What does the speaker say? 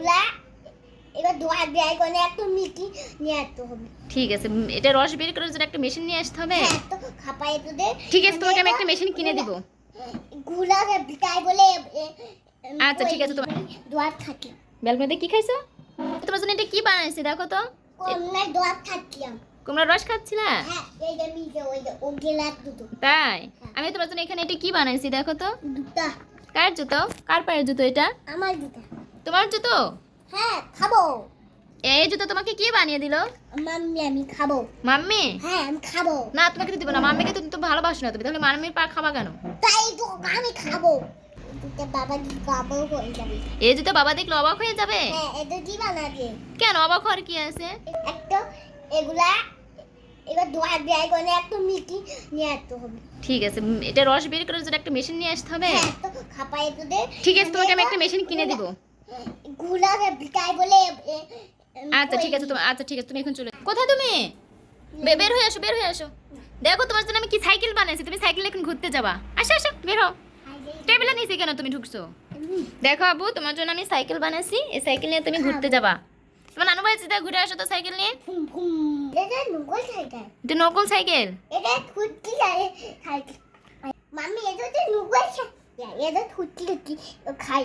এগুলা এবার দোয়া দেয় কোনে একটু মিটি নিয়ে আসতে হবে। ঠিক আছে, এটা রস বের করার জন্য একটা মেশিন নিয়ে আসতে হবে। হ্যাঁ তো খাপাই তো দে। ঠিক আছে, তোমাকে আমি একটা মেশিন কিনে দিব। গুলাকে বিটাই বলে আচ্ছা ঠিক আছে। তোমার দোয়া থাকি বেলকনিতে কি খাইছো? তোমার জন্য এটা কি বানাইছি দেখো তো। কোনে দোয়া থাকিলাম। তোমরা রস খাচ্ছিলা? হ্যাঁ এই যে মিজে ওই যে ও গেলাত দুটো তাই আমি তোমার জন্য এখানে এটা কি বানাইছি দেখো তো। দুটা কার জুতো? কার পায়ের জুতো এটা? আমার দুটা। তোমার জুতো? হ্যাঁ খাবো। এই জুতো তোমাকে কে বানিয়ে দিল? মাম্মি আমি খাবো। মাম্মি? হ্যাঁ আমি খাবো। না তোমাকে তো দিব না, মাম্মিকে তুমি তো ভালোবাসো না, তুমি তাহলে মাম্মির পা খাবা কেন? তাই তো আমি খাবো। দুটো বাবা কি খাবো হয়ে যাবে। এই জুতো বাবা দেখলে অবাক হয়ে যাবে। হ্যাঁ এটা কি বানাবে? কেন অবাক হওয়ার কি আছে? একটা এগুলা এবার দোয়া দেয় কোনে একটু মিটি নিয়ে আসতে হবে। ঠিক আছে, এটা রস বের করার জন্য একটা মেশিন নিয়ে আসতে হবে। হ্যাঁ তো খাপাই তো দে। ঠিক আছে, তোমাকে আমি একটা মেশিন কিনে দিব। গুলাকে বিটাই বলে আচ্ছা ঠিক আছে, আচ্ছা ঠিক আছে, তুমি এখন চলে কোথায় তুমি? বের হয়ে আসো, বের হয়ে আসো। দেখো তোমার জন্য আমি কি সাইকেল বানাইছি, তুমি সাইকেল এখন ঘুরতে যাবা। আসো আসো বের হও। টেবিলে নিচে কেন তুমি ঢুকছো? দেখো আবু, তোমার জন্য আমি সাইকেল বানাইছি, এই সাইকেল নিয়ে তুমি ঘুরতে যাবা। তোমার নানু বাড়িতে যা ঘুরে আসো তো সাইকেল নিয়ে। ফুম ফুম এটা নকল সাইকেল। এটা নকল সাইকেল? এটা ফুটকি সাইকেল। মাম্মি এটা তো নকল সাইকেল। এটা ফুটকি খাই।